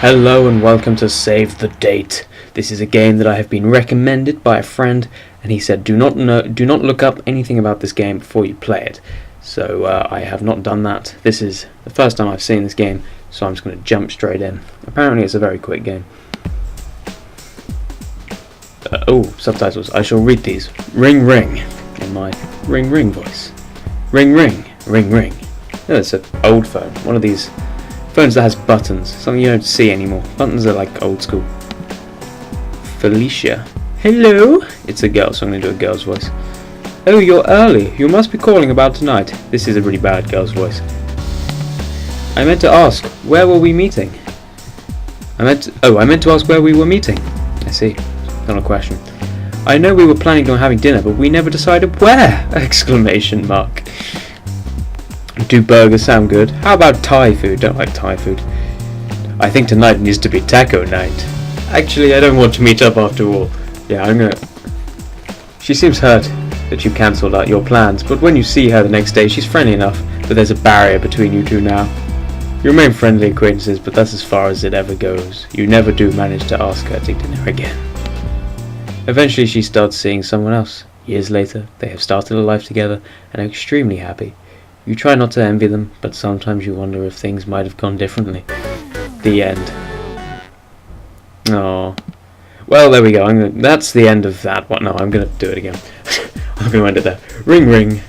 Hello and welcome to Save the Date. This is a game that I have been recommended by a friend, and he said do not look up anything about this game before you play it. So I have not done that. This is the first time I've seen this game, so I'm just going to jump straight in. Apparently it's a very quick game. Subtitles. I shall read these. Ring ring, in my ring ring voice. Ring ring, ring ring. Oh, it's an old phone. One of these phones that has buttons. Something you don't see anymore. Buttons are like old school. Felicia. Hello? It's a girl, so I'm going to do a girl's voice. Oh, you're early. You must be calling about tonight. This is a really bad girl's voice. I meant to ask, where were we meeting? I meant to ask where we were meeting. I see. Not a question. I know we were planning on having dinner, but we never decided where! Exclamation mark. Do burgers sound good? How about Thai food? Don't like Thai food. I think tonight needs to be taco night. Actually, I don't want to meet up after all. Yeah, She seems hurt that you cancelled out your plans, but when you see her the next day, she's friendly enough, but there's a barrier between you two now. You remain friendly acquaintances, but that's as far as it ever goes. You never do manage to ask her to dinner again. Eventually, she starts seeing someone else. Years later, they have started a life together and are extremely happy. You try not to envy them, but sometimes you wonder if things might have gone differently. The end. Oh. Well, there we go. That's the end of that one. No, I'm going to do it again. I'm going to end it there. Ring, ring.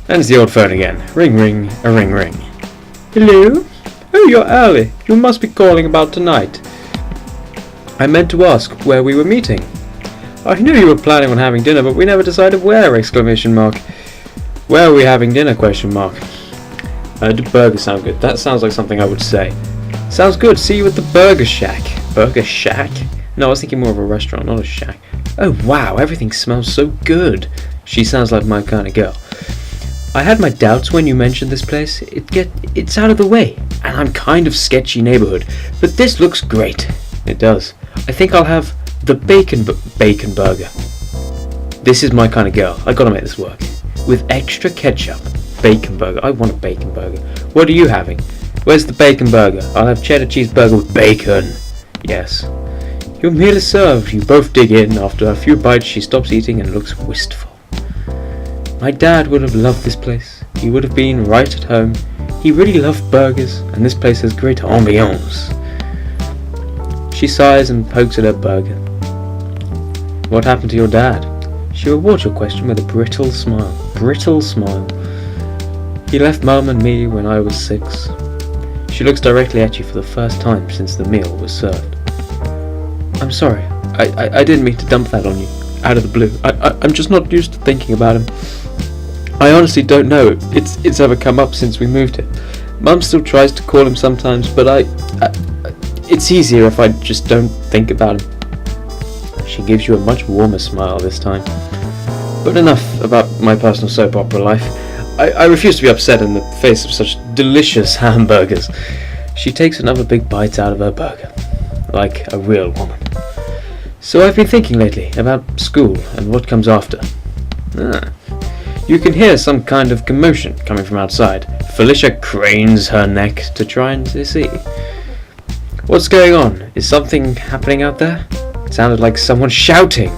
And it's the old phone again. Ring, ring, a ring, ring. Hello? Oh, you're early. You must be calling about tonight. I meant to ask where we were meeting. I knew you were planning on having dinner, but we never decided where! Exclamation mark. Where are we having dinner? Question mark. Do burgers sound good? That sounds like something I would say. Sounds good. See you at the Burger Shack. Burger Shack? No, I was thinking more of a restaurant, not a shack. Oh wow, everything smells so good. She sounds like my kind of girl. I had my doubts when you mentioned this place. It's out of the way, and I'm kind of sketchy neighborhood, but this looks great. It does. I think I'll have the bacon burger. This is my kind of girl. I gotta make this work. With extra ketchup. Bacon burger. I want a bacon burger. What are you having? Where's the bacon burger? I'll have cheddar cheeseburger with bacon. Yes. Your meal is served. You both dig in. After a few bites, she stops eating and looks wistful. My dad would have loved this place. He would have been right at home. He really loved burgers, and this place has great ambiance. She sighs and pokes at her burger. What happened to your dad? She rewards your question with a brittle smile. Brittle smile. He left Mum and me when I was 6. She looks directly at you for the first time since the meal was served. I'm sorry. I didn't mean to dump that on you. Out of the blue. I'm just not used to thinking about him. I honestly don't know it's ever come up since we moved here. Mum still tries to call him sometimes, but it's easier if I just don't think about him. She gives you a much warmer smile this time. But enough about my personal soap opera life. I refuse to be upset in the face of such delicious hamburgers. She takes another big bite out of her burger, like a real woman. So I've been thinking lately about school and what comes after. You can hear some kind of commotion coming from outside. Felicia cranes her neck to try and see. What's going on? Is something happening out there? It sounded like someone shouting.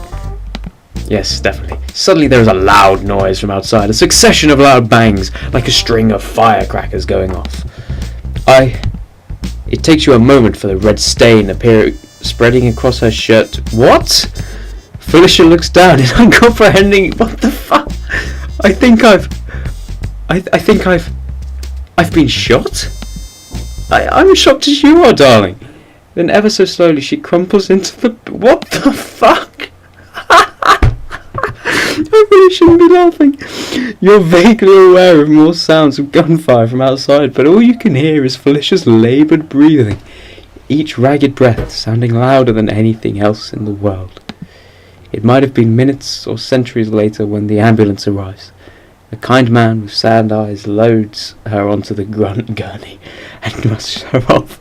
Yes, definitely. Suddenly there is a loud noise from outside, a succession of loud bangs, like a string of firecrackers going off. It takes you a moment for the red stain spreading across her shirt. What? Felicia looks down in uncomprehending. What the fuck? I think I've been shot? I'm as shocked as you are, darling. Then ever so slowly she crumples into the... What the fuck? I really shouldn't be laughing. You're vaguely aware of more sounds of gunfire from outside, but all you can hear is Felicia's laboured breathing, each ragged breath sounding louder than anything else in the world. It might have been minutes or centuries later when the ambulance arrives. A kind man with sad eyes loads her onto the gurney and rushes her off.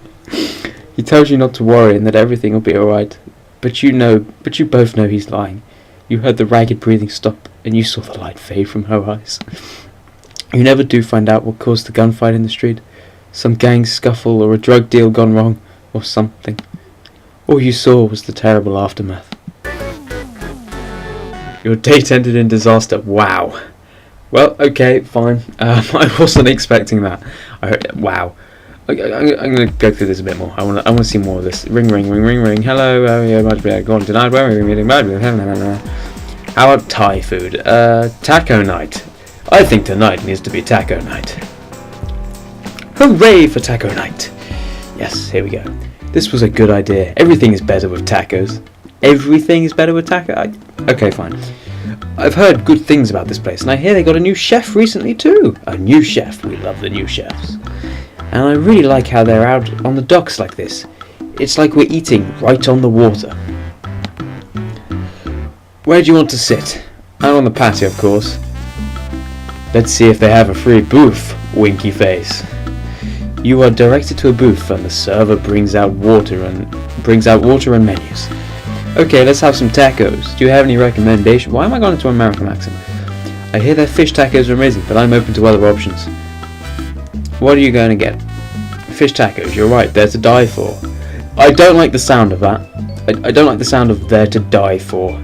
He tells you not to worry and that everything will be alright, but you both know he's lying. You heard the ragged breathing stop, and you saw the light fade from her eyes. You never do find out what caused the gunfight in the street. Some gang scuffle or a drug deal gone wrong. or something. All you saw was the terrible aftermath. Your date ended in disaster. Wow. Well, okay, fine. I wasn't expecting that. Wow. I'm going to go through this a bit more. I want to see more of this. Ring, ring, ring, ring, ring. Hello, go on tonight. Where are we meeting? How about Thai food? Taco night. I think tonight needs to be taco night. Hooray for taco night. Yes, here we go. This was a good idea. Everything is better with tacos. Everything is better with taco. Okay, fine. I've heard good things about this place, and I hear they got a new chef recently too. A new chef. We love the new chefs. And I really like how they're out on the docks like this. It's like we're eating right on the water. Where do you want to sit? Out on the patio, of course. Let's see if they have a free booth, winky face. You are directed to a booth, and the server brings out water and menus. Okay, let's have some tacos. Do you have any recommendation? Why am I going into an American accent? I hear their fish tacos are amazing, but I'm open to other options. What are you going to get? Fish tacos, you're right, they're to die for. I don't like the sound of that. I don't like the sound of they're to die for.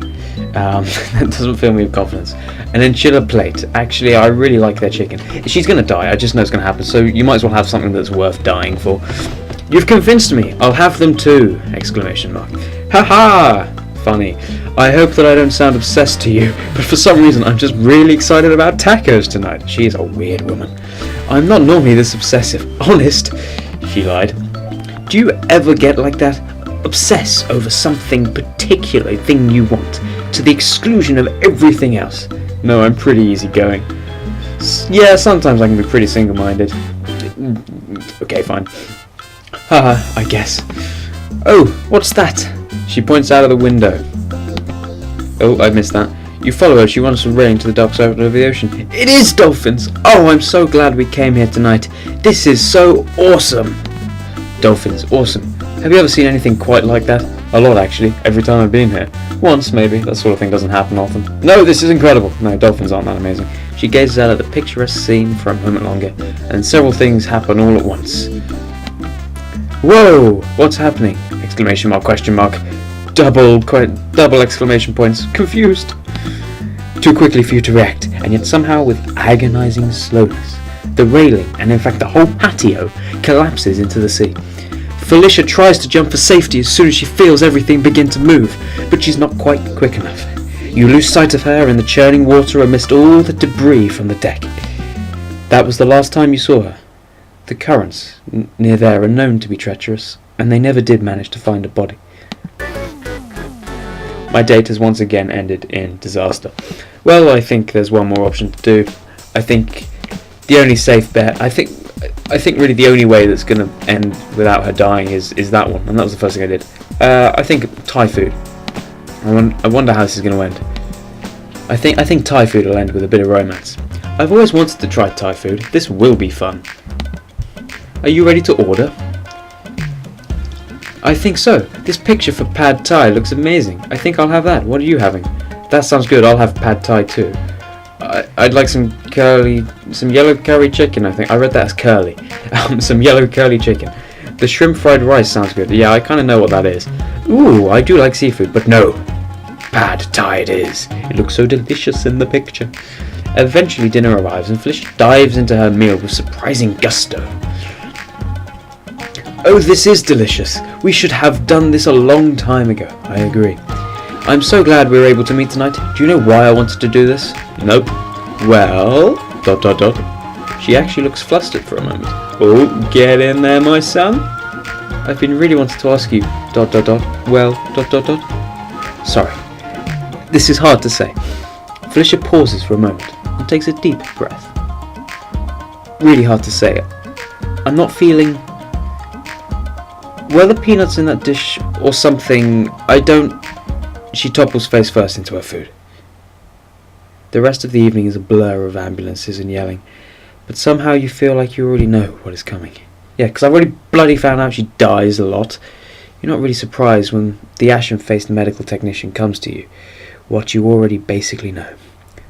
That doesn't fill me with confidence. An enchilada plate. Actually, I really like their chicken. She's going to die, I just know it's going to happen, so you might as well have something that's worth dying for. You've convinced me, I'll have them too! Exclamation mark. Haha! Funny. I hope that I don't sound obsessed to you, but for some reason I'm just really excited about tacos tonight. She is a weird woman. I'm not normally this obsessive. Honest, she lied. Do you ever get like that? Obsess over something particular thing you want, to the exclusion of everything else? No, I'm pretty easygoing. Yeah, sometimes I can be pretty single-minded. Okay, fine. Haha, I guess. Oh, what's that? She points out of the window. Oh, I missed that. You follow her, she wants to railing to the docks over the ocean. It is dolphins! Oh, I'm so glad we came here tonight. This is so awesome! Dolphins, awesome. Have you ever seen anything quite like that? A lot, actually, every time I've been here. Once, maybe. That sort of thing doesn't happen often. No, this is incredible! No, dolphins aren't that amazing. She gazes out at the picturesque scene for a moment longer, and several things happen all at once. Whoa! What's happening? Exclamation mark, question mark. Double exclamation points. Confused. Too quickly for you to react, and yet somehow with agonizing slowness, the railing, and in fact the whole patio, collapses into the sea. Felicia tries to jump for safety as soon as she feels everything begin to move, but she's not quite quick enough. You lose sight of her in the churning water amidst all the debris from the deck. That was the last time you saw her. The currents near there are known to be treacherous, and they never did manage to find a body. My date has once again ended in disaster. Well, I think there's one more option to do. I think the only safe bet, I think really the only way that's going to end without her dying is that one, and that was the first thing I did. I think Thai food. I wonder how this is going to end. I think Thai food will end with a bit of romance. I've always wanted to try Thai food. This will be fun. Are you ready to order? I think so. This picture for pad thai looks amazing. I think I'll have that. What are you having? That sounds good. I'll have pad thai too. I'd like some yellow curry chicken, I think. I read that as curly. Some yellow curly chicken. The shrimp fried rice sounds good. Yeah, I kind of know what that is. Ooh, I do like seafood, but no. Pad thai it is. It looks so delicious in the picture. Eventually dinner arrives and Felicia dives into her meal with surprising gusto. Oh, this is delicious. We should have done this a long time ago. I agree. I'm so glad we were able to meet tonight. Do you know why I wanted to do this? Nope. Well... ... She actually looks flustered for a moment. Oh, get in there, my son. I've been really wanting to ask you... ... Well... ... Sorry. This is hard to say. Felicia pauses for a moment and takes a deep breath. Really hard to say. I'm not feeling... Were the peanuts in that dish or something? I don't... She topples face first into her food. The rest of the evening is a blur of ambulances and yelling, but somehow you feel like you already know what is coming. Yeah, because I've already bloody found out she dies a lot. You're not really surprised when the ashen-faced medical technician comes to you. What you already basically know.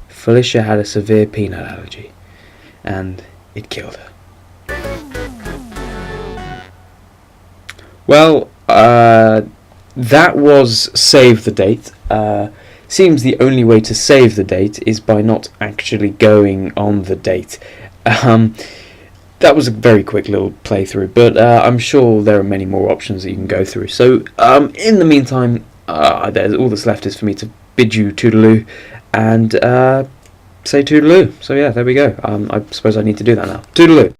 Felicia had a severe peanut allergy, and it killed her. Well, that was save the date. Seems the only way to save the date is by not actually going on the date. That was a very quick little playthrough, but I'm sure there are many more options that you can go through. So, in the meantime, there's all that's left is for me to bid you toodaloo and say toodaloo. So yeah, there we go. I suppose I need to do that now. Toodaloo.